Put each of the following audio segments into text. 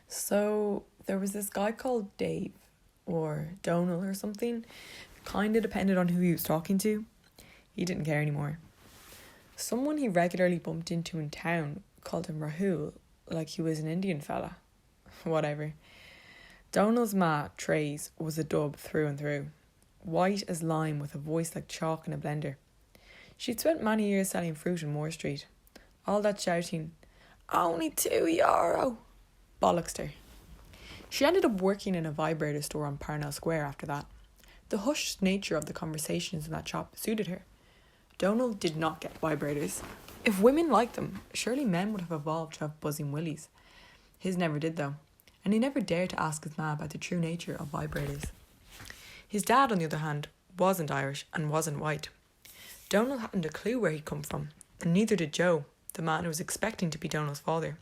So there was this guy called Dave, or Domhnall or something. Kind of depended on who he was talking to. He didn't care anymore. Someone he regularly bumped into in town called him Rahul, like he was an Indian fella. Whatever. Domhnall's ma, Trace, was a dub through and through. White as lime with a voice like chalk in a blender. She'd spent many years selling fruit in Moore Street. All that shouting, "Only €2," bollocksed her. She ended up working in a vibrator store on Parnell Square after that. The hushed nature of the conversations in that shop suited her. Domhnall did not get vibrators. If women liked them, surely men would have evolved to have buzzing willies. His never did though, and he never dared to ask his ma about the true nature of vibrators. His dad, on the other hand, wasn't Irish and wasn't white. Domhnall hadn't a clue where he'd come from, and neither did Joe, the man who was expecting to be Domhnall's father.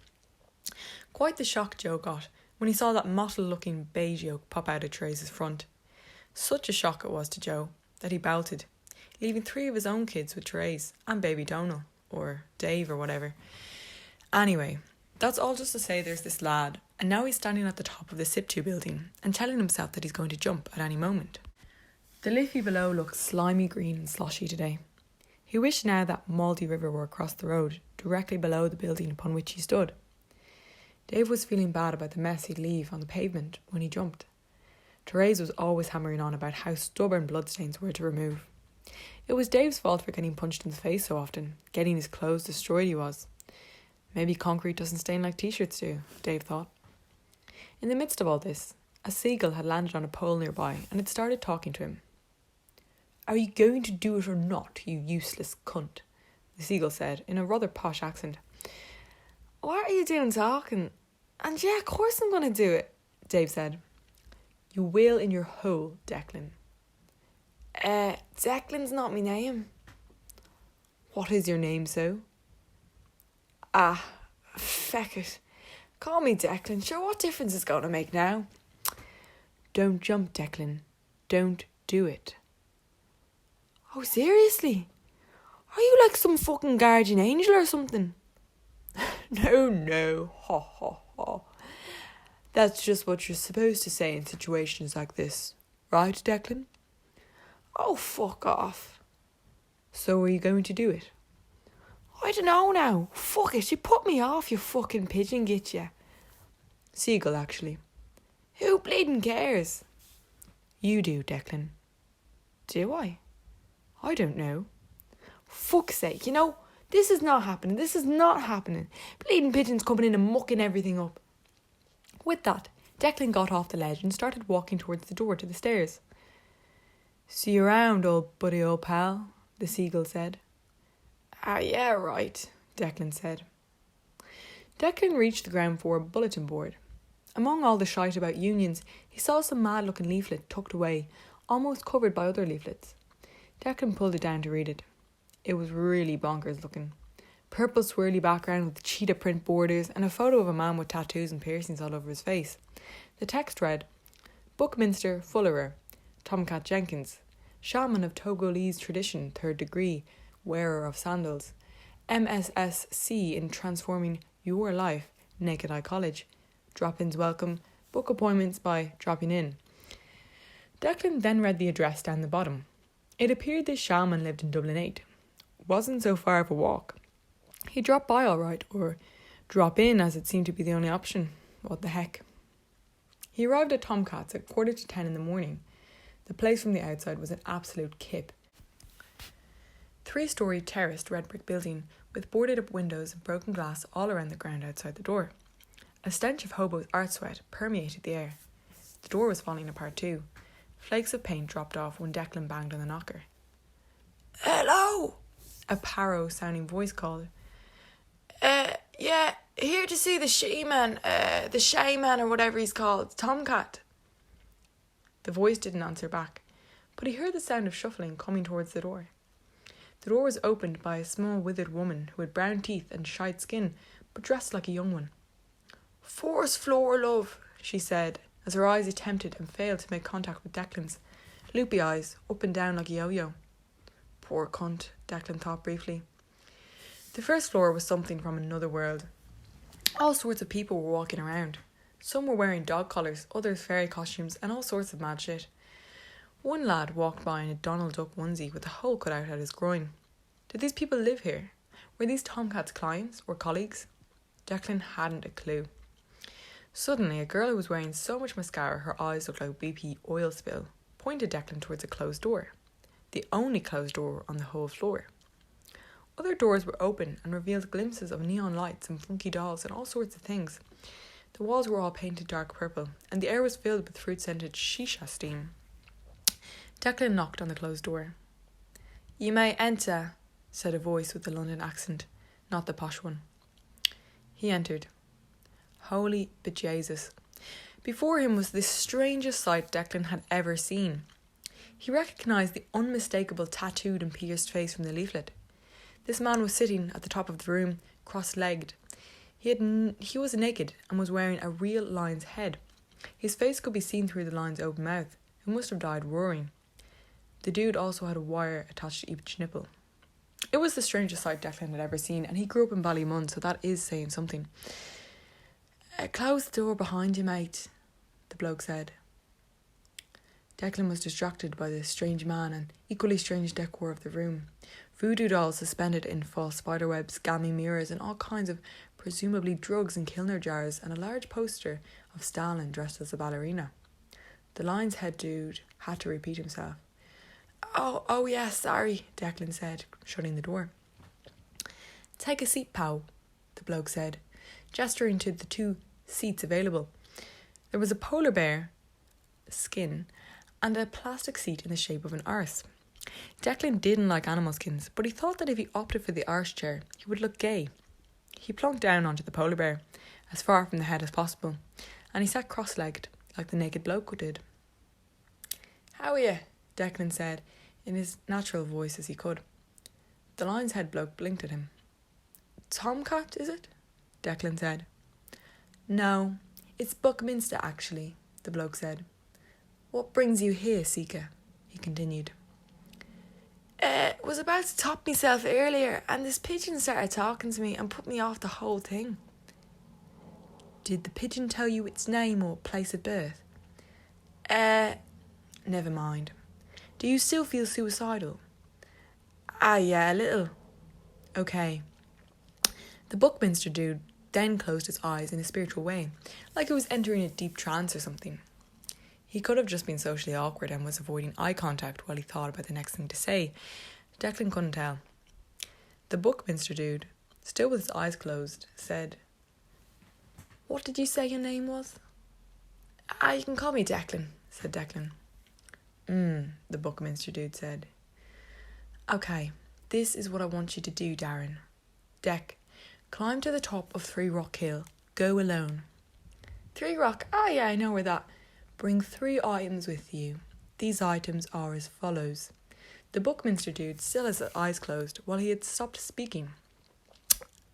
Quite the shock Joe got when he saw that mottled-looking beige yoke pop out of Therese's front. Such a shock it was to Joe that he bolted, leaving 3 of his own kids with Therese and baby Domhnall, or Dave or whatever. Anyway, that's all just to say there's this lad, and now he's standing at the top of the SIP2 building and telling himself that he's going to jump at any moment. The Liffey below looked slimy green and sloshy today. He wished now that Maldy River were across the road, directly below the building upon which he stood. Dave was feeling bad about the mess he'd leave on the pavement when he jumped. Therese was always hammering on about how stubborn bloodstains were to remove. It was Dave's fault for getting punched in the face so often, getting his clothes destroyed he was. Maybe concrete doesn't stain like t-shirts do, Dave thought. In the midst of all this, a seagull had landed on a pole nearby and had started talking to him. "Are you going to do it or not, you useless cunt?" the seagull said in a rather posh accent. "What are you doing talking? And yeah, of course I'm going to do it," Dave said. "You will in your hole, Declan." Declan's not my name." "What is your name, so?" Feck it. Call me Declan. Sure, what difference is going to make now?" "Don't jump, Declan. Don't do it." "Oh, seriously? Are you like some fucking guardian angel or something?" No. Ha ha ha. That's just what you're supposed to say in situations like this. Right, Declan? Oh, fuck off. So are you going to do it? I don't know now. Fuck it, you put me off, you fucking pigeon, get ya. Seagull, actually. Who bleeding cares? You do, Declan. Do I? I don't know. Fuck's sake, this is not happening. This is not happening. Bleeding pigeons coming in and mucking everything up. With that, Declan got off the ledge and started walking towards the door to the stairs. See you around, old buddy, old pal, the seagull said. Yeah, right, Declan said. Declan reached the ground floor bulletin board. Among all the shite about unions, he saw some mad-looking leaflet tucked away, almost covered by other leaflets. Declan pulled it down to read it. It was really bonkers looking. Purple swirly background with cheetah print borders and a photo of a man with tattoos and piercings all over his face. The text read, Buckminster Fullerer, Tomcat Jenkins, Shaman of Togolese tradition, 3rd degree, wearer of sandals, MSSC in transforming your life, Naked Eye College, drop-ins welcome, book appointments by dropping in. Declan then read the address down the bottom. It appeared this shaman lived in Dublin 8. Wasn't so far of a walk. He dropped by all right, or drop in as it seemed to be the only option. What the heck. He arrived at Tomcat's at 9:45 in the morning. The place from the outside was an absolute kip. 3-storey terraced red brick building with boarded up windows and broken glass all around the ground outside the door. A stench of hobo's art sweat permeated the air. The door was falling apart too. Flakes of paint dropped off when Declan banged on the knocker. Hello, a Paro-sounding voice called. Yeah, here to see the shaman or whatever he's called, Tomcat. The voice didn't answer back, but he heard the sound of shuffling coming towards the door. The door was opened by a small withered woman who had brown teeth and shite skin, but dressed like a young one. 4th floor, love, she said, as her eyes attempted and failed to make contact with Declan's. Loopy eyes, up and down like a yo-yo. Poor cunt, Declan thought briefly. The 1st floor was something from another world. All sorts of people were walking around. Some were wearing dog collars, others fairy costumes, and all sorts of mad shit. One lad walked by in a Donald Duck onesie with a hole cut out at his groin. Did these people live here? Were these Tomcats clients or colleagues? Declan hadn't a clue. Suddenly, a girl who was wearing so much mascara her eyes looked like BP oil spill pointed Declan towards a closed door. The only closed door on the whole floor. Other doors were open and revealed glimpses of neon lights and funky dolls and all sorts of things. The walls were all painted dark purple, and the air was filled with fruit-scented shisha steam. Declan knocked on the closed door. "You may enter," said a voice with a London accent, not the posh one. He entered. Holy bejesus. Before him was the strangest sight Declan had ever seen. He recognised the unmistakable tattooed and pierced face from the leaflet. This man was sitting at the top of the room, cross-legged. He was naked and was wearing a real lion's head. His face could be seen through the lion's open mouth, who must have died roaring. The dude also had a wire attached to each nipple. It was the strangest sight Declan had ever seen, and he grew up in Ballymun, so that is saying something. "Close the door behind you, mate," the bloke said. Declan was distracted by the strange man and equally strange decor of the room. Voodoo dolls suspended in false spiderwebs, gammy mirrors, and all kinds of presumably drugs and Kilner jars, and a large poster of Stalin dressed as a ballerina. The lion's head dude had to repeat himself. Oh yeah, sorry, Declan said, shutting the door. "Take a seat, pal," the bloke said, gesturing to the 2 seats available. There was a polar bear skin and a plastic seat in the shape of an arse. Declan didn't like animal skins, but he thought that if he opted for the arse chair, he would look gay. He plunked down onto the polar bear, as far from the head as possible, and he sat cross-legged, like the naked bloke did. "How are you?" Declan said, in his natural voice as he could. The lion's head bloke blinked at him. "Tomcat, is it?" Declan said. "No, it's Buckminster, actually," the bloke said. "What brings you here, Seeker?" he continued. Was about to top myself earlier, and this pigeon started talking to me and put me off the whole thing." "Did the pigeon tell you its name or place of birth?" Never mind. Do you still feel suicidal?" Yeah, a little." "Okay." The Buckminster dude then closed his eyes in a spiritual way, like he was entering a deep trance or something. He could have just been socially awkward and was avoiding eye contact while he thought about the next thing to say. Declan couldn't tell. The Buckminster dude, still with his eyes closed, said, "What did you say your name was?" You can call me Declan," said Declan. The Buckminster dude said. "Okay, this is what I want you to do, Darren. Deck, climb to the top of 3 Rock Hill. Go alone." 3 Rock? Yeah, I know where that. Bring 3 items with you. These items are as follows. The Buckminster dude still has his eyes closed while he had stopped speaking.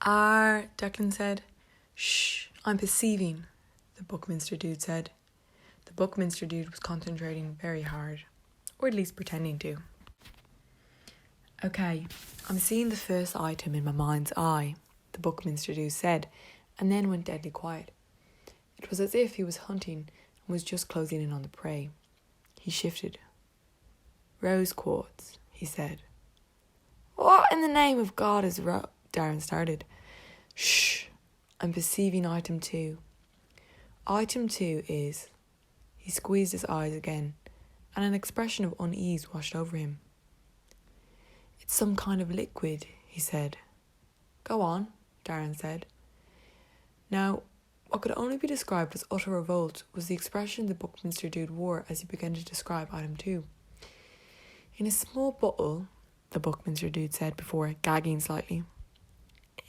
Declan said. "Shh, I'm perceiving," the Buckminster dude said. The Buckminster dude was concentrating very hard, or at least pretending to. "Okay, I'm seeing the first item in my mind's eye," the Buckminster dude said, and then went deadly quiet. It was as if he was hunting and was just closing in on the prey. He shifted. "Rose quartz," he said. "What in the name of God is Darren started. "Shh, I'm perceiving item 2. Item 2 is..." He squeezed his eyes again, and an expression of unease washed over him. "It's some kind of liquid," he said. "Go on," Darren said. Now, what could only be described as utter revolt was the expression the Buckminster dude wore as he began to describe item 2. "In a small bottle," the Buckminster dude said before gagging slightly.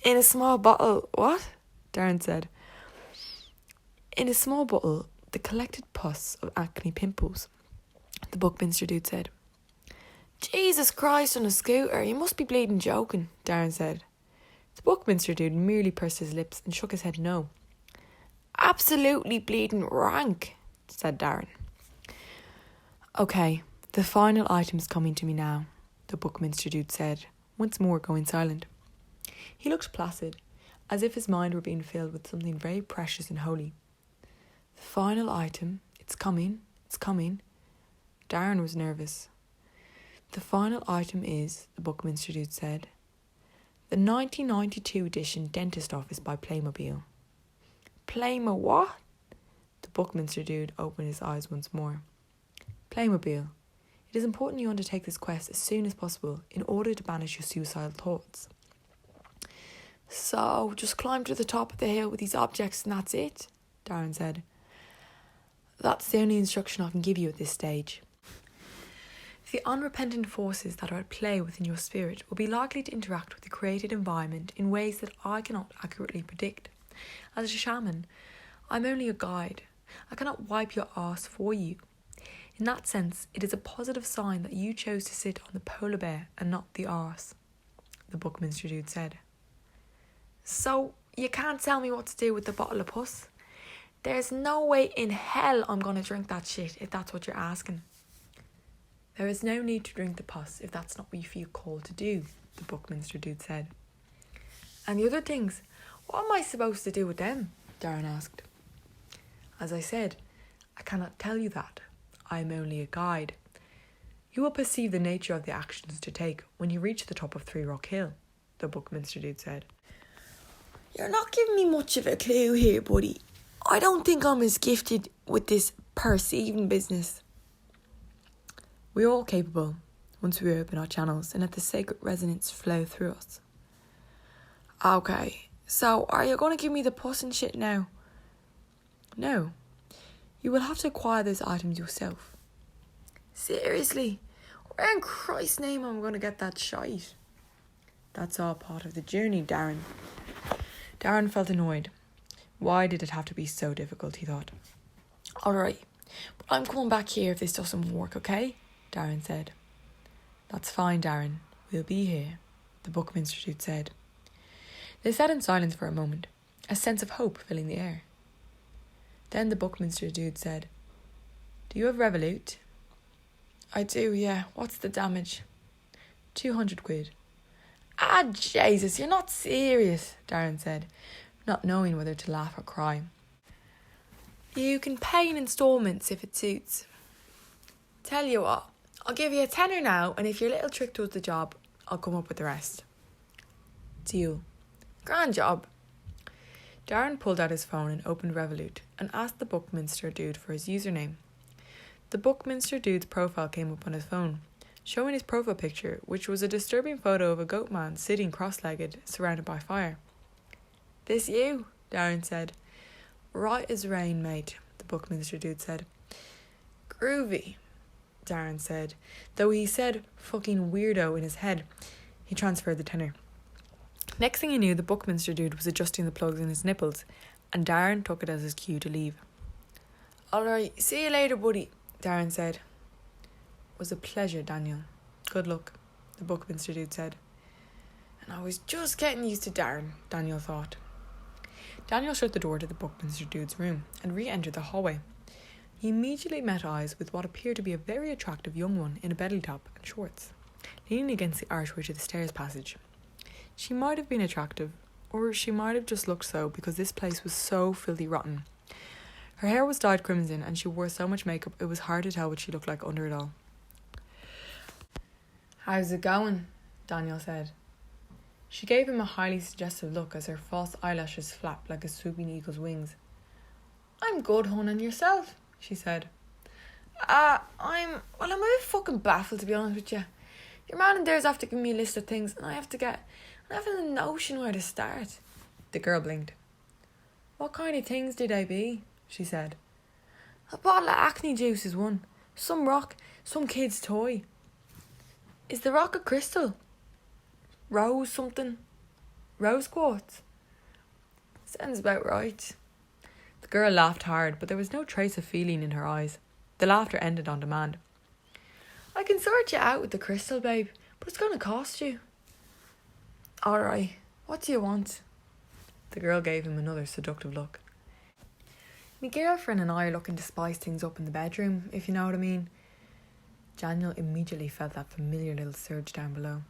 "In a small bottle, what?" Darren said. "In a small bottle, the collected pus of acne pimples," the Buckminster dude said. "Jesus Christ on a scooter, you must be bleeding joking," Darren said. The Buckminster dude merely pursed his lips and shook his head no. "Absolutely bleeding rank," said Darren. "Okay, the final item's coming to me now," the Buckminster dude said, once more going silent. He looked placid, as if his mind were being filled with something very precious and holy. The final item, it's coming. Darren was nervous. The final item is, the Buckminster dude said, the 1992 edition Dentist Office by Playmobil. Playmo what? The Buckminster dude opened his eyes once more. Playmobil. It is important you undertake this quest as soon as possible in order to banish your suicidal thoughts. So, just climb to the top of the hill with these objects and that's it? Darren said. That's the only instruction I can give you at this stage. The unrepentant forces that are at play within your spirit will be likely to interact with the created environment in ways that I cannot accurately predict. As a shaman, I'm only a guide. I cannot wipe your arse for you. In that sense, it is a positive sign that you chose to sit on the polar bear and not the arse, the Buckminster dude said. So, you can't tell me what to do with the bottle of pus? There's no way in hell I'm going to drink that shit if that's what you're asking. There is no need to drink the pus if that's not what you feel called to do, the Buckminster dude said. And the other things, what am I supposed to do with them? Darren asked. As I said, I cannot tell you that. I am only a guide. You will perceive the nature of the actions to take when you reach the top of Three Rock Hill, the Buckminster dude said. You're not giving me much of a clue here, buddy. I don't think I'm as gifted with this perceiving business. We're all capable, once we open our channels and let the sacred resonance flow through us. Okay, so are you going to give me the pus and shit now? No. You will have to acquire those items yourself. Seriously? Where in Christ's name am I going to get that shite? That's all part of the journey, Darren. Darren felt annoyed. Why did it have to be so difficult, he thought. Alright, but I'm coming back here if this doesn't work, okay? Darren said. That's fine, Darren. We'll be here, the Buckminster dude said. They sat in silence for a moment, a sense of hope filling the air. Then the Buckminster dude said, Do you have Revolut? I do, yeah. What's the damage? 200 quid. Ah, Jesus, you're not serious, Darren said, not knowing whether to laugh or cry. You can pay in instalments if it suits. Tell you what, I'll give you a tenner now, and if your little trick does the job, I'll come up with the rest. Deal. Grand job. Darren pulled out his phone and opened Revolut and asked the Buckminster dude for his username. The Buckminster dude's profile came up on his phone, showing his profile picture, which was a disturbing photo of a goat man sitting cross-legged, surrounded by fire. This you? Darren said. Right as rain, mate, the Buckminster dude said. Groovy, Darren said, though he said fucking weirdo in his head. He transferred the tenner. Next thing he knew, the Buckminster dude was adjusting the plugs in his nipples, and Darren took it as his cue to leave. Alright, see you later, buddy, Darren said. It was a pleasure, Daniel. Good luck, the Buckminster dude said. And I was just getting used to Darren, Daniel thought. Daniel shut the door to the Buckminster dude's room and re-entered the hallway. He immediately met eyes with what appeared to be a very attractive young one in a belly top and shorts, leaning against the archway to the stairs passage. She might have been attractive, or she might have just looked so because this place was so filthy rotten. Her hair was dyed crimson and she wore so much makeup it was hard to tell what she looked like under it all. How's it going? Daniel said. She gave him a highly suggestive look as her false eyelashes flapped like a swooping eagle's wings. I'm good, hon, and yourself? She said. I'm a bit fucking baffled, to be honest with you. Your man in there's after giving me a list of things and I haven't a notion where to start. The girl blinked. What kind of things did they be? She said. A bottle of acne juice is one. Some rock, some kid's toy. Is the rock a crystal? Rose something? Rose quartz? Sounds about right. The girl laughed hard, but there was no trace of feeling in her eyes. The laughter ended on demand. I can sort you out with the crystal, babe, but it's going to cost you. Alright, what do you want? The girl gave him another seductive look. My girlfriend and I are looking to spice things up in the bedroom, if you know what I mean. Daniel immediately felt that familiar little surge down below.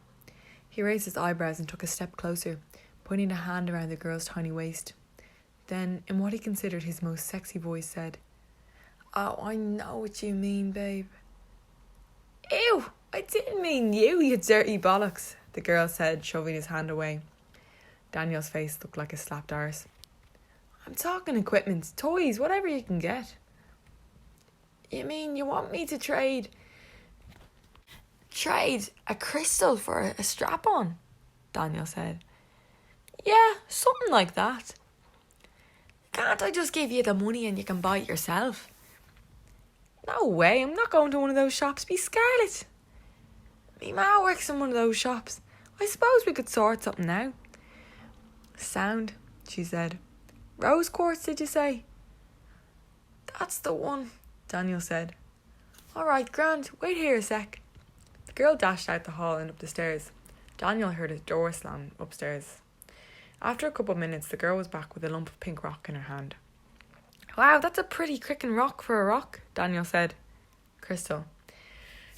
He raised his eyebrows and took a step closer, putting a hand around the girl's tiny waist. Then, in what he considered his most sexy voice, said, "Oh, I know what you mean, babe." "Ew, I didn't mean you, you dirty bollocks," the girl said, shoving his hand away. Daniel's face looked like a slapped arse. "I'm talking equipment, toys, whatever you can get." "You mean you want me to trade a crystal for a strap-on?" Daniel said. "Yeah, something like that." "Can't I just give you the money and you can buy it yourself?" "No way, I'm not going to one of those shops. Be Scarlet. Me ma works in one of those shops. I suppose we could sort something out." "Sound," she said. "Rose quartz, did you say?" "That's the one," Daniel said. "All right, grand, wait here a sec." The girl dashed out the hall and up the stairs. Daniel heard a door slam upstairs. After a couple of minutes, the girl was back with a lump of pink rock in her hand. "Wow, that's a pretty crickin' rock for a rock," Daniel said. "Crystal."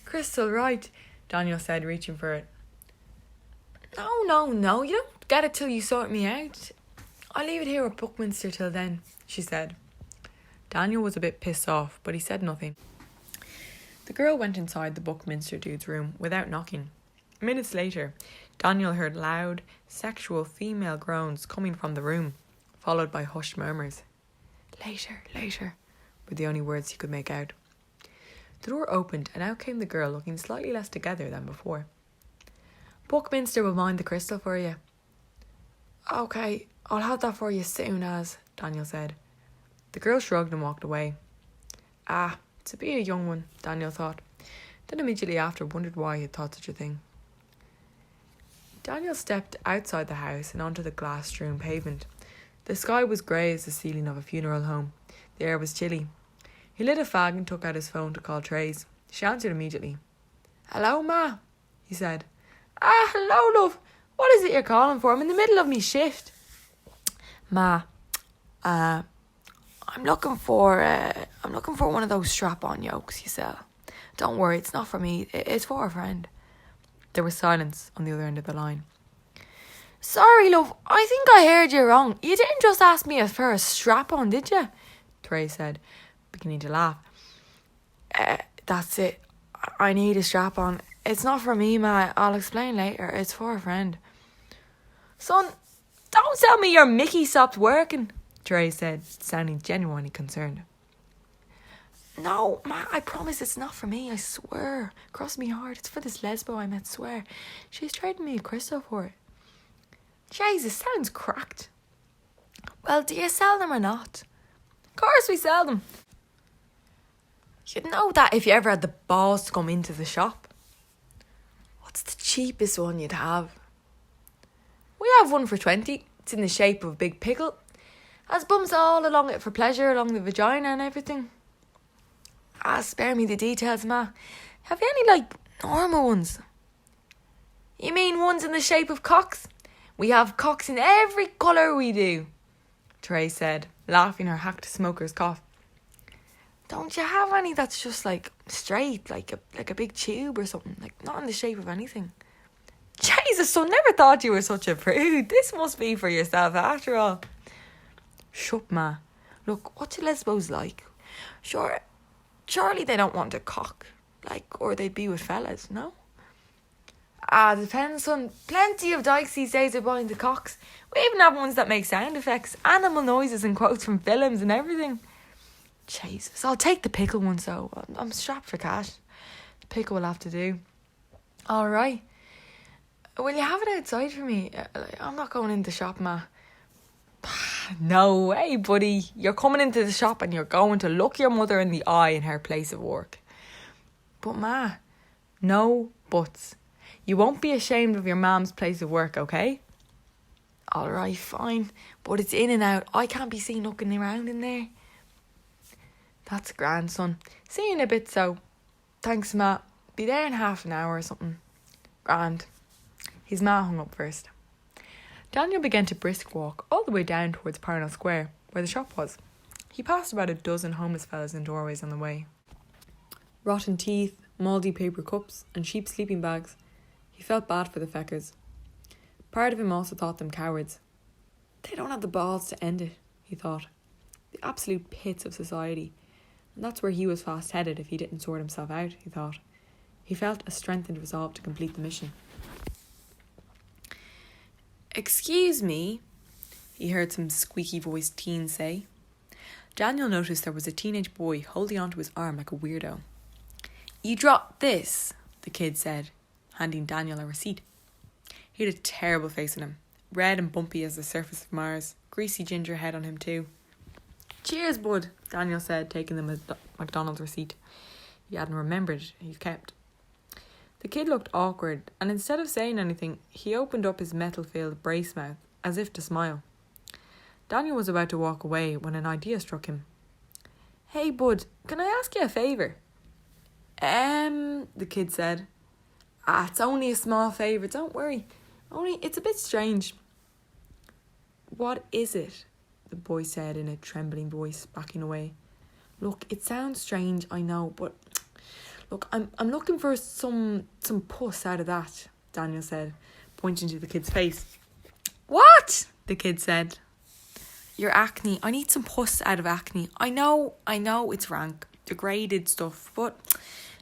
"Crystal, right," Daniel said, reaching for it. No, you don't get it till you sort me out. I'll leave it here at Buckminster till then," she said. Daniel was a bit pissed off, but he said nothing. The girl went inside the Buckminster dude's room without knocking. Minutes later, Daniel heard loud, sexual female groans coming from the room, followed by hushed murmurs. Later, were the only words he could make out. The door opened and out came the girl, looking slightly less together than before. "Buckminster will mind the crystal for you." "Okay, I'll have that for you soon as," Daniel said. The girl shrugged and walked away. To be a young one, Daniel thought. Then immediately after wondered why he had thought such a thing. Daniel stepped outside the house and onto the glass-strewn pavement. The sky was grey as the ceiling of a funeral home. The air was chilly. He lit a fag and took out his phone to call Trace. She answered immediately. "Hello, Ma," he said. "Hello, love. What is it you're calling for? I'm in the middle of me shift." "Ma, I'm looking for one of those strap-on yokes you sell. Don't worry, it's not for me. It's for a friend." There was silence on the other end of the line. "Sorry, love. I think I heard you wrong. You didn't just ask me for a strap-on, did you?" Trey said, beginning to laugh. That's it. I need a strap-on. It's not for me, Ma. I'll explain later. It's for a friend." "Son, don't tell me your Mickey stopped working," Trey said, sounding genuinely concerned. "No, Ma, I promise it's not for me, I swear. Cross me heart, it's for this lesbo I met, swear. She's trading me a crystal for it." "Jesus, sounds cracked." "Well, do you sell them or not?" "Of course we sell them. You'd know that if you ever had the balls to come into the shop." "What's the cheapest one you'd have?" "We have one for 20. It's in the shape of a big pickle. Has bumps all along it for pleasure, along the vagina and everything." Spare me the details, Ma. Have you any, normal ones?" "You mean ones in the shape of cocks? We have cocks in every colour, we do," Trey said, laughing her hacked smoker's cough. "Don't you have any that's just, straight, like a big tube or something, not in the shape of anything?" "Jesus, son, never thought you were such a prude. This must be for yourself after all." "Shut, Ma. Look, what do lesbos like? Surely they don't want a cock, or they'd be with fellas, no?" Depends, son. Plenty of dykes these days are buying the cocks. We even have ones that make sound effects, animal noises and quotes from films and everything. Jesus, I'll take the pickle one, so I'm strapped for cash. The pickle will have to do. All right. Will you have it outside for me? I'm not going into the shop, Ma. No way, buddy. You're coming into the shop and you're going to look your mother in the eye in her place of work. But Ma, no buts. You won't be ashamed of your mam's place of work, okay? All right, fine. But it's in and out. I can't be seen looking around in there. That's grand, son. See you in a bit, so. Thanks, Ma. Be there in half an hour or something. Grand. His ma hung up first. Daniel began to brisk walk all the way down towards Parnell Square, where the shop was. He passed about a dozen homeless fellas in doorways on the way. Rotten teeth, mouldy paper cups, and cheap sleeping bags. He felt bad for the feckers. Part of him also thought them cowards. They don't have the balls to end it, he thought. The absolute pits of society. And that's where he was fast headed if he didn't sort himself out, he thought. He felt a strengthened resolve to complete the mission. "Excuse me," he heard some squeaky-voiced teen say. Daniel noticed there was a teenage boy holding onto his arm like a weirdo. "You dropped this," the kid said, handing Daniel a receipt. He had a terrible face on him, red and bumpy as the surface of Mars, greasy ginger head on him too. "Cheers, bud," Daniel said, taking the McDonald's receipt. He hadn't remembered he'd kept. The kid looked awkward, and instead of saying anything, he opened up his metal-filled brace mouth, as if to smile. Daniel was about to walk away when an idea struck him. "Hey, bud, can I ask you a favour?" The kid said. It's only a small favour, don't worry. Only, it's a bit strange." "What is it?" the boy said in a trembling voice, backing away. "Look, it sounds strange, I know, but... Look, I'm looking for some pus out of that," Daniel said, pointing to the kid's face. "What?" the kid said. "Your acne. I need some pus out of acne. I know it's rank, degraded stuff, but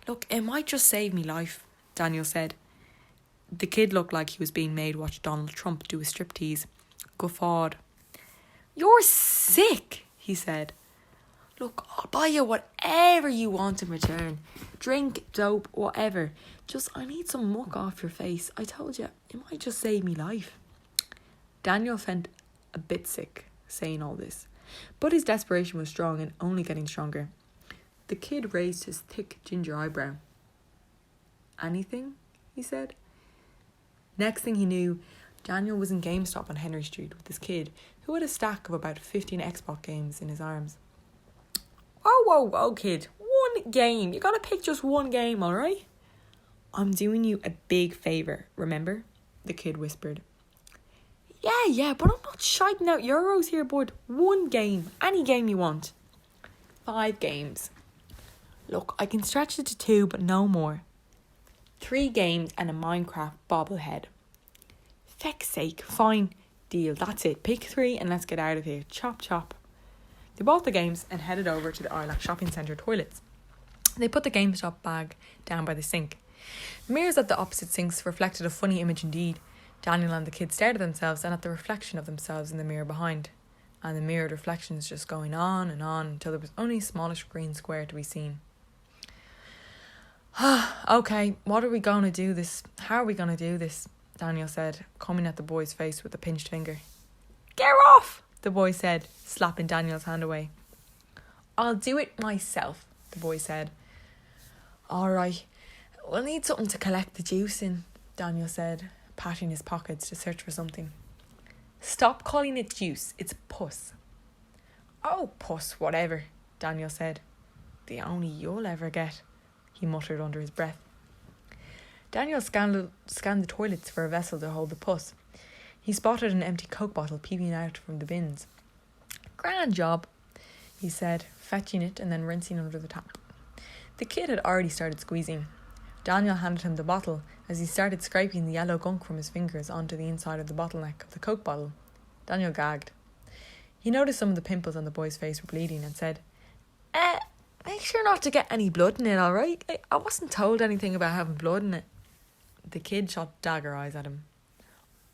look, it might just save me life," Daniel said. The kid looked like he was being made watch Donald Trump do a striptease. Guffawed. "You're sick," he said. "Look, I'll buy you whatever you want in return. Drink, dope, whatever. Just, I need some muck off your face. I told you, it might just save me life." Daniel felt a bit sick saying all this, but his desperation was strong and only getting stronger. The kid raised his thick ginger eyebrow. "Anything?" he said. Next thing he knew, Daniel was in GameStop on Henry Street with this kid who had a stack of about 15 Xbox games in his arms. Whoa, kid. One game. You gotta pick just one game, alright? "I'm doing you a big favour, remember?" the kid whispered. Yeah, but I'm not shiting out euros here, bud. One game. Any game you want." 5 games. "Look, I can stretch it to 2, but no more." 3 games and a Minecraft bobblehead. "Feck's sake, fine. Deal, that's it. Pick 3 and let's get out of here. Chop, chop." They bought the games and headed over to the Islac shopping centre toilets. They put the GameStop bag down by the sink. The mirrors at the opposite sinks reflected a funny image indeed. Daniel and the kid stared at themselves and at the reflection of themselves in the mirror behind. And the mirrored reflections just going on and on until there was only a smallish green square to be seen. "Okay, what are we going to do this? How are we going to do this?" Daniel said, coming at the boy's face with a pinched finger. "Get off!" the boy said, slapping Daniel's hand away. "I'll do it myself," the boy said. "Alright, we'll need something to collect the juice in," Daniel said, patting his pockets to search for something. "Stop calling it juice, it's pus." "Oh, pus, whatever," Daniel said. "The only you'll ever get," he muttered under his breath. Daniel scanned the toilets for a vessel to hold the pus. He spotted an empty Coke bottle peeping out from the bins. "Grand job," he said, fetching it and then rinsing under the tap. The kid had already started squeezing. Daniel handed him the bottle as he started scraping the yellow gunk from his fingers onto the inside of the bottleneck of the Coke bottle. Daniel gagged. He noticed some of the pimples on the boy's face were bleeding and said, Make sure not to get any blood in it, alright? I wasn't told anything about having blood in it." The kid shot dagger eyes at him.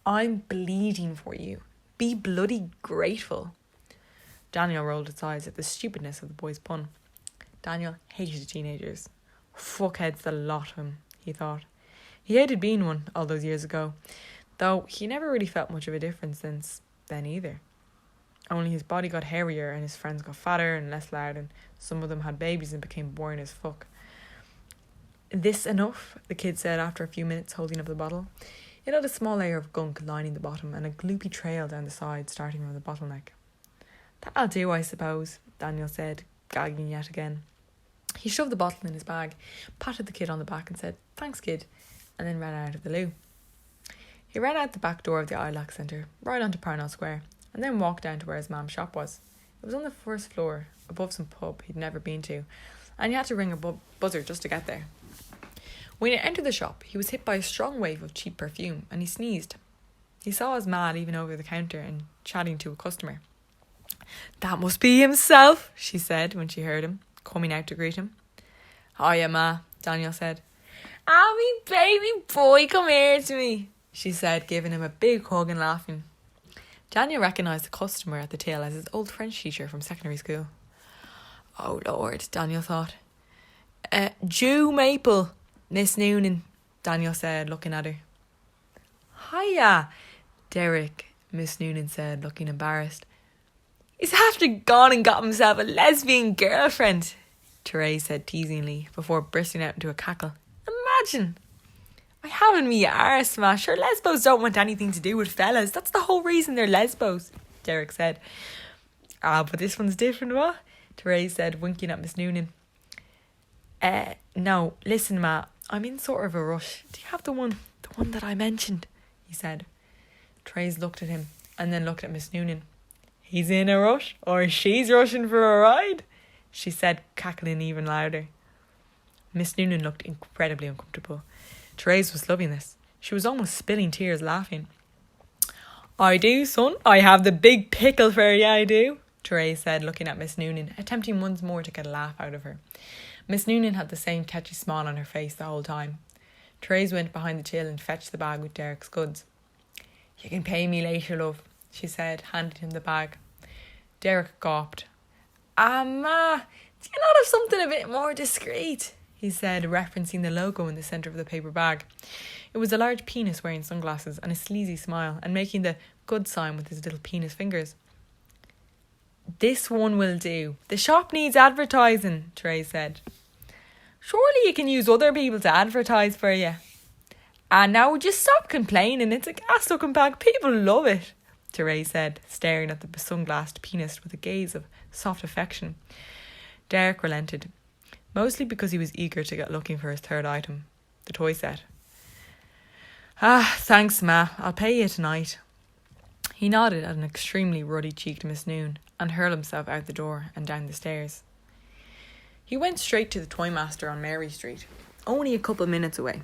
"I'm bleeding for you. Be bloody grateful." Daniel rolled his eyes at the stupidness of the boy's pun. Daniel hated teenagers. Fuckheads the lot of him, he thought. He hated being one all those years ago, though he never really felt much of a difference since then either. Only his body got hairier and his friends got fatter and less loud, and some of them had babies and became boring as fuck. "This enough?" the kid said after a few minutes, holding up the bottle. It had a small layer of gunk lining the bottom and a gloopy trail down the side starting from the bottleneck. "That'll do, I suppose," Daniel said, gagging yet again. He shoved the bottle in his bag, patted the kid on the back and said, "Thanks, kid," and then ran out of the loo. He ran out the back door of the Islac Centre, right onto Parnell Square, and then walked down to where his mum's shop was. It was on the first floor, above some pub he'd never been to, and he had to ring a buzzer just to get there. When he entered the shop, he was hit by a strong wave of cheap perfume, and he sneezed. He saw his ma leaning over the counter and chatting to a customer. "That must be himself," she said when she heard him coming out to greet him. "Hiya, Ma," Daniel said. "Ah, me baby boy, come here to me," she said, giving him a big hug and laughing. Daniel recognised the customer at the till as his old French teacher from secondary school. "Oh, Lord," Daniel thought. "Jew Maple, Miss Noonan," Daniel said, looking at her. "Hiya, Derek," Miss Noonan said, looking embarrassed. "He's after gone and got himself a lesbian girlfriend," Therese said teasingly, before bursting out into a cackle. "Imagine! I haven't me arse, ma. Sure, lesbos don't want anything to do with fellas. That's the whole reason they're lesbos," Derek said. "Ah, but this one's different, what?" Therese said, winking at Miss Noonan. No, listen, ma. I'm in sort of a rush. Do you have the one that I mentioned?" he said. Therese looked at him and then looked at Miss Noonan. "He's in a rush, or she's rushing for a ride," she said, cackling even louder. Miss Noonan looked incredibly uncomfortable. Therese was loving this. She was almost spilling tears laughing. "I do, son. I have the big pickle for you, I do," Therese said, looking at Miss Noonan, attempting once more to get a laugh out of her. Miss Noonan had the same tetchy smile on her face the whole time. Therese went behind the till and fetched the bag with Derek's goods. "You can pay me later, love," she said, handing him the bag. Derek gawped. "Ah, ma, do you not have something a bit more discreet?" he said, referencing the logo in the centre of the paper bag. It was a large penis wearing sunglasses and a sleazy smile and making the good sign with his little penis fingers. "This one will do. The shop needs advertising," Therese said. "Surely you can use other people to advertise for you." "And now just stop complaining. It's a gas-sucking bag. People love it," Therese said, staring at the sunglassed penis with a gaze of soft affection. Derek relented, mostly because he was eager to get looking for his third item, the toy set. "Ah, thanks, ma. I'll pay you tonight." He nodded at an extremely ruddy-cheeked Miss Noon and hurled himself out the door and down the stairs. He went straight to the Toy Master on Mary Street, only a couple of minutes away.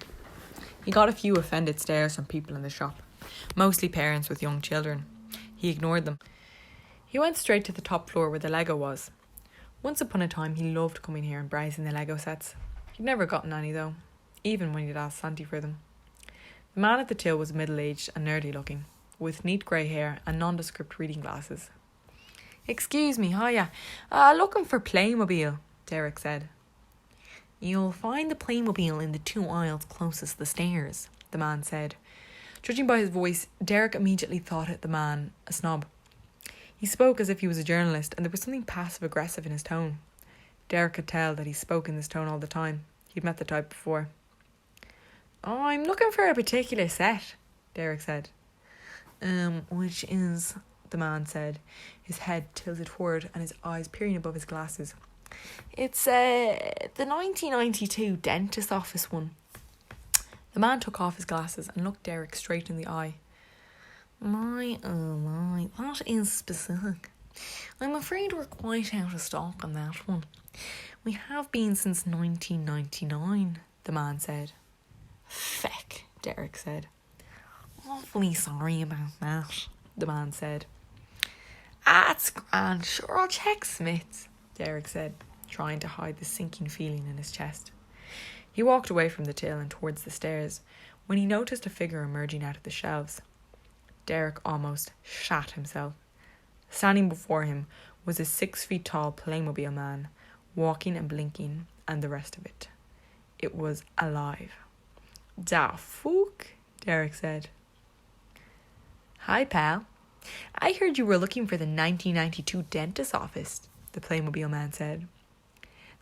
He got a few offended stares from people in the shop, mostly parents with young children. He ignored them. He went straight to the top floor where the Lego was. Once upon a time, he loved coming here and browsing the Lego sets. He'd never gotten any though, even when he'd asked Santi for them. The man at the till was middle-aged and nerdy looking, with neat grey hair and nondescript reading glasses. "Excuse me, hiya. Looking for Playmobil," Derek said. "You'll find the Playmobil in the 2 aisles closest the stairs," the man said. Judging by his voice, Derek immediately thought the man a snob. He spoke as if he was a journalist, and there was something passive-aggressive in his tone. Derek could tell that he spoke in this tone all the time. He'd met the type before. "I'm looking for a particular set," Derek said. Which is," the man said, his head tilted forward and his eyes peering above his glasses. "It's the 1992 dentist office one." The man took off his glasses and looked Derek straight in the eye. My, that is specific. I'm afraid we're quite out of stock on that one. We have been since 1999, the man said. "Feck," Derek said. "Awfully sorry about that," the man said. "That's grand, sure I'll check Smith's," Derek said, trying to hide the sinking feeling in his chest. He walked away from the till and towards the stairs when he noticed a figure emerging out of the shelves. Derek almost shat himself. Standing before him was a 6 feet tall Playmobil man, walking and blinking, and the rest of it. It was alive. "Da fuck," Derek said. "Hi, pal. I heard you were looking for the 1992 dentist office," the Playmobil man said.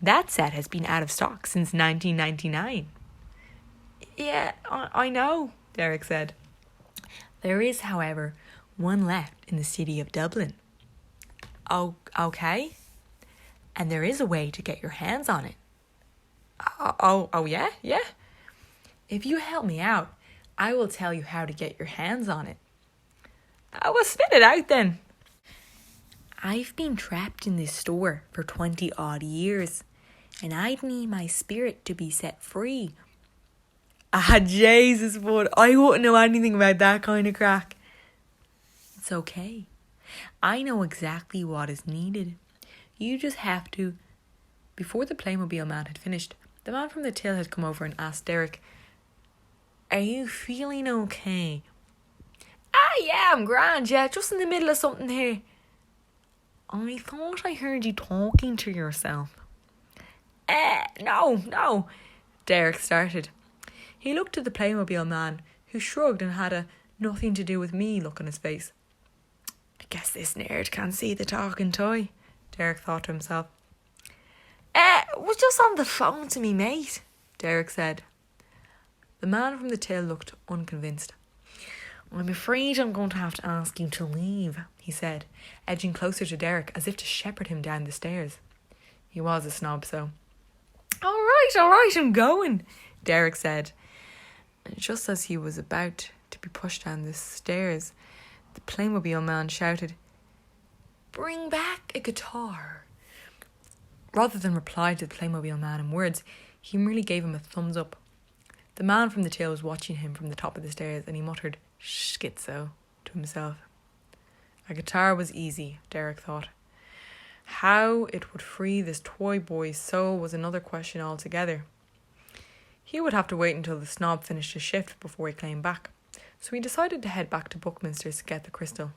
"That set has been out of stock since 1999. "Yeah, I know," Derek said. "There is, however, one left in the city of Dublin." "Oh, okay. And there is a way to get your hands on it." Oh, yeah? "If you help me out, I will tell you how to get your hands on it." Well, spit it out then." "I've been trapped in this store for 20 odd years, and I'd need my spirit to be set free." Jesus, bud, I wouldn't know anything about that kind of crack." "It's okay. I know exactly what is needed. You just have to..." Before the Playmobil man had finished, the man from the till had come over and asked Derek, "Are you feeling okay?" "Ah, yeah, I'm grand, yeah, just in the middle of something here." "I thought I heard you talking to yourself." No, Derek started. He looked at the Playmobil man, who shrugged and had a "nothing to do with me" look on his face. "I guess this nerd can't see the talking toy," Derek thought to himself. Was just on the phone to me mate," Derek said. The man from the till looked unconvinced. "I'm afraid I'm going to have to ask you to leave," he said, edging closer to Derek as if to shepherd him down the stairs. He was a snob, so. All right, I'm going," Derek said. And just as he was about to be pushed down the stairs, the Playmobil man shouted, "Bring back a guitar." Rather than reply to the Playmobil man in words, he merely gave him a thumbs up. The man from the till was watching him from the top of the stairs, and he muttered, "Schizo," to himself. A guitar was easy, Derek thought. How it would free this toy boy's soul was another question altogether. He would have to wait until the snob finished his shift before he came back, so he decided to head back to Buckminster's to get the crystal.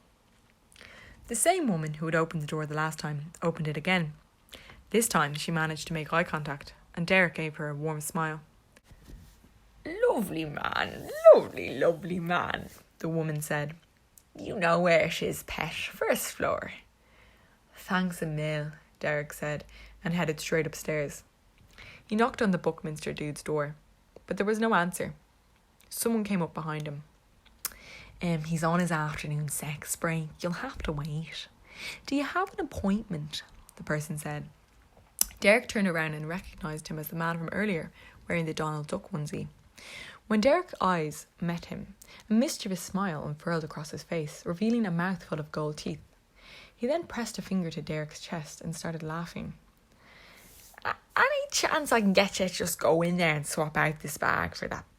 The same woman who had opened the door the last time opened it again. This time she managed to make eye contact, and Derek gave her a warm smile. "Lovely man, lovely man," the woman said. "You know where it is, pet, first floor." "Thanks a mil," Derek said, and headed straight upstairs. He knocked on the Buckminster dude's door, but there was no answer. Someone came up behind him. He's on his afternoon sex break. You'll have to wait." "Do you have an appointment?" the person said. Derek turned around and recognised him as the man from earlier, wearing the Donald Duck onesie. When Derek's eyes met him, a mischievous smile unfurled across his face, revealing a mouthful of gold teeth. He then pressed a finger to Derek's chest and started laughing. "Any chance I can get you to just go in there and swap out this bag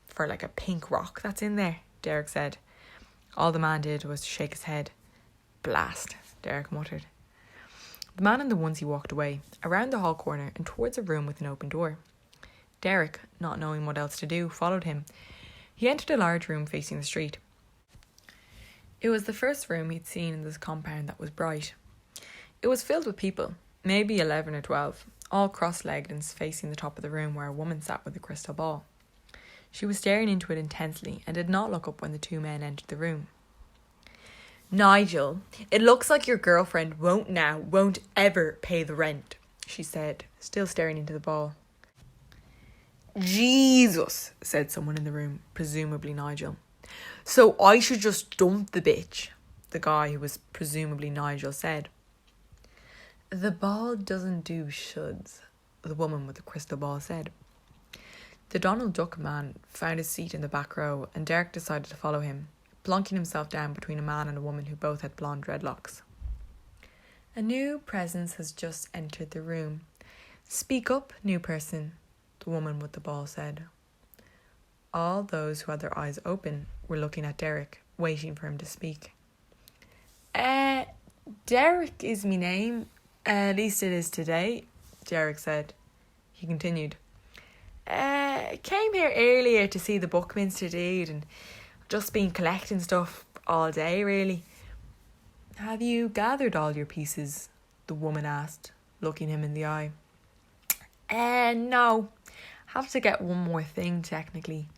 for like a pink rock that's in there?" Derek said. All the man did was to shake his head. "Blast," Derek muttered. The man in the onesie walked away, around the hall corner and towards a room with an open door. Derek, not knowing what else to do, followed him. He entered a large room facing the street. It was the first room he'd seen in this compound that was bright. It was filled with people, maybe 11 or 12, all cross-legged and facing the top of the room where a woman sat with a crystal ball. She was staring into it intensely and did not look up when the two men entered the room. "Nigel, it looks like your girlfriend won't ever pay the rent," she said, still staring into the ball. "Jesus," said someone in the room, presumably Nigel. "So I should just dump the bitch," the guy who was presumably Nigel said. "The ball doesn't do shoulds," the woman with the crystal ball said. The Donald Duck man found a seat in the back row, and Derek decided to follow him, plonking himself down between a man and a woman who both had blonde dreadlocks. "A new presence has just entered the room. Speak up, new person," the woman with the ball said. All those who had their eyes open were looking at Derek, waiting for him to speak. Derek is me name. At least it is today," Derek said. He continued. Came here earlier to see the Buckminster dude and just been collecting stuff all day, really." "Have you gathered all your pieces?" the woman asked, looking him in the eye. No. Have to get one more thing, technically.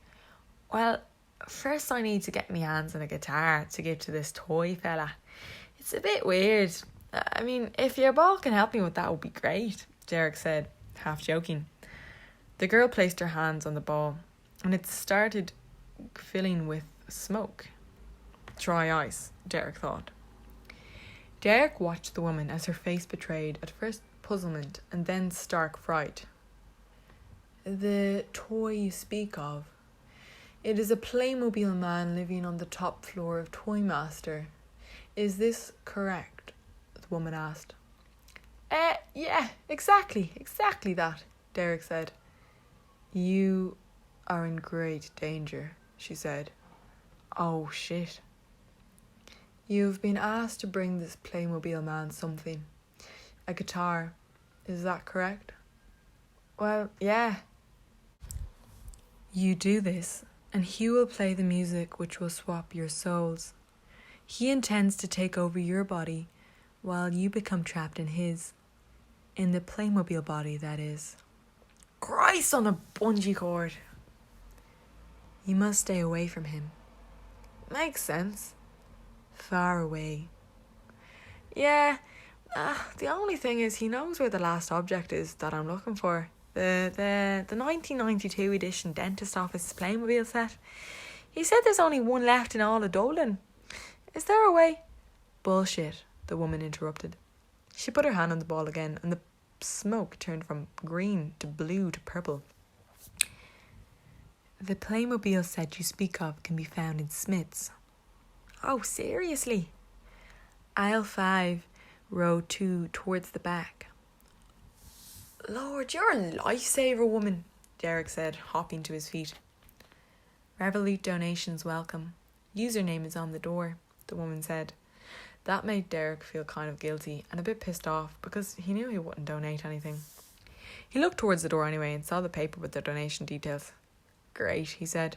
Well, first I need to get my hands on a guitar to give to this toy fella. It's a bit weird. I mean, if your ball can help me with that would be great," Derek said, half joking. The girl placed her hands on the ball, and it started filling with smoke. Dry ice, Derek thought. Derek watched the woman as her face betrayed at first puzzlement and then stark fright. "The toy you speak of, it is a Playmobil man living on the top floor of Toymaster. Is this correct?" the woman asked. Yeah, exactly that," Derek said. "You are in great danger," she said. "Oh, shit." You've been asked to bring this Playmobil man something. A guitar. Is that correct? Well, yeah. You do this, and he will play the music which will swap your souls. He intends to take over your body while you become trapped in his. In the Playmobil body, that is. Christ on a bungee cord. You must stay away from him. Makes sense. Far away. Yeah, the only thing is he knows where the last object is that I'm looking for. The 1992 edition dentist office Playmobil set. He said there's only one left in all of Dublin. Is there a way? Bullshit, the woman interrupted. She put her hand on the ball again and the smoke turned from green to blue to purple. The Playmobil set you speak of can be found in Smith's. Oh, seriously? Aisle 5, row 2, towards the back. Lord, you're a lifesaver, woman, Derek said, hopping to his feet. Revolut donations welcome. Username is on the door, the woman said. That made Derek feel kind of guilty and a bit pissed off because he knew he wouldn't donate anything. He looked towards the door anyway and saw the paper with the donation details. Great, he said.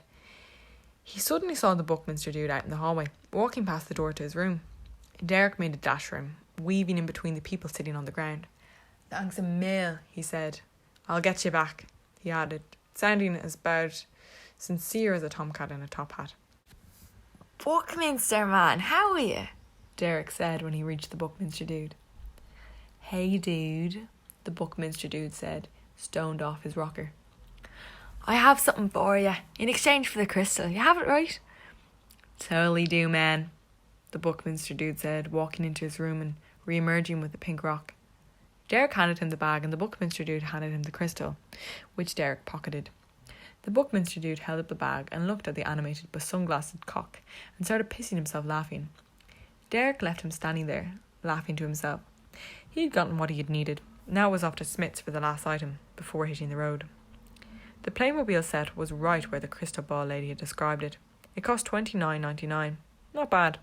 He suddenly saw the Buckminster dude out in the hallway, walking past the door to his room. Derek made a dash for him, weaving in between the people sitting on the ground. Thanks a mil, he said. I'll get you back, he added, sounding as about sincere as a tomcat in a top hat. Buckminster man, how are you? Derek said when he reached the Buckminster dude. Hey dude, the Buckminster dude said, stoned off his rocker. I have something for you, in exchange for the crystal. You have it, right? Totally do, man, the Buckminster dude said, walking into his room and re-emerging with the pink rock. Derek handed him the bag and the Buckminster dude handed him the crystal, which Derek pocketed. The Buckminster dude held up the bag and looked at the animated but sunglassed cock and started pissing himself laughing. Derek left him standing there, laughing to himself. He'd gotten what he had needed. Now it was off to Smith's for the last item, before hitting the road. The Playmobil set was right where the crystal ball lady had described it. It cost $29.99. Not bad.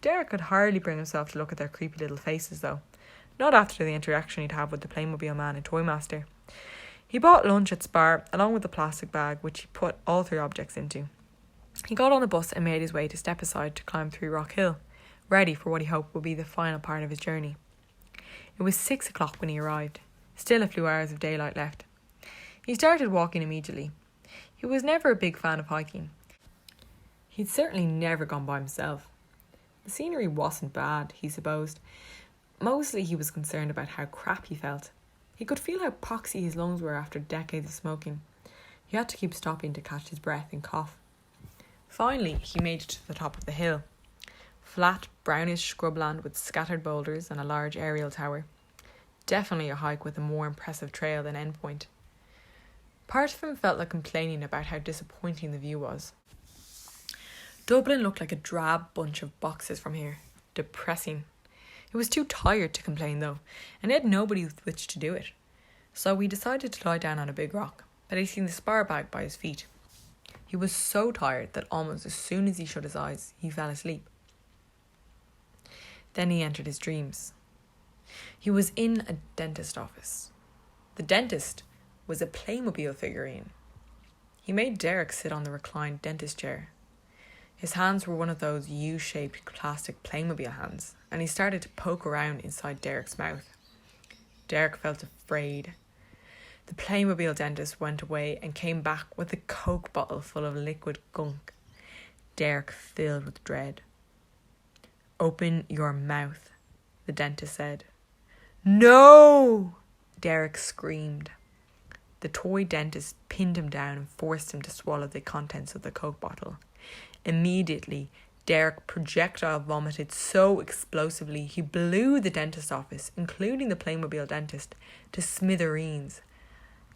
Derek could hardly bring himself to look at their creepy little faces, though. Not after the interaction he'd have with the Playmobil man and Toymaster. He bought lunch at Spar, along with the plastic bag, which he put all 3 objects into. He got on the bus and made his way to Stepaside to climb through Rock Hill, ready for what he hoped would be the final part of his journey. It was 6 o'clock when he arrived. Still a few hours of daylight left. He started walking immediately. He was never a big fan of hiking. He'd certainly never gone by himself. The scenery wasn't bad, he supposed. Mostly he was concerned about how crap he felt. He could feel how poxy his lungs were after decades of smoking. He had to keep stopping to catch his breath and cough. Finally, he made it to the top of the hill. Flat, brownish scrubland with scattered boulders and a large aerial tower. Definitely a hike with a more impressive trail than endpoint. Part of him felt like complaining about how disappointing the view was. Dublin looked like a drab bunch of boxes from here. Depressing. He was too tired to complain though, and he had nobody with which to do it. So he decided to lie down on a big rock, placing the spar bag by his feet. He was so tired that almost as soon as he shut his eyes, he fell asleep. Then he entered his dreams. He was in a dentist office. The dentist was a Playmobil figurine. He made Derek sit on the reclined dentist chair. His hands were one of those U-shaped plastic Playmobil hands, and he started to poke around inside Derek's mouth. Derek felt afraid. The Playmobil dentist went away and came back with a Coke bottle full of liquid gunk. Derek filled with dread. Open your mouth, the dentist said. No! Derek screamed. The toy dentist pinned him down and forced him to swallow the contents of the Coke bottle. Immediately, Derek projectile vomited so explosively he blew the dentist office, including the Playmobil dentist, to smithereens.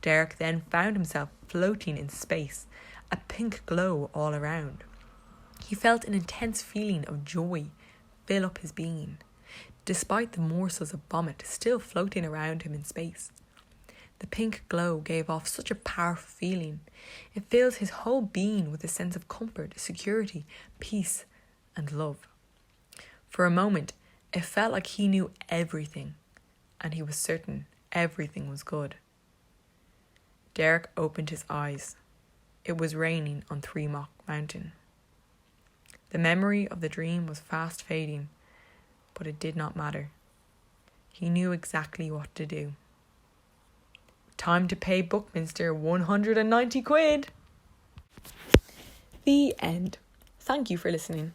Derek then found himself floating in space, a pink glow all around. He felt an intense feeling of joy fill up his being, despite the morsels of vomit still floating around him in space. The pink glow gave off such a powerful feeling. It filled his whole being with a sense of comfort, security, peace, and love. For a moment, it felt like he knew everything, and he was certain everything was good. Derek opened his eyes. It was raining on Three Mock Mountain. The memory of the dream was fast fading, but it did not matter. He knew exactly what to do. Time to pay Buckminster 190 quid. The end. Thank you for listening.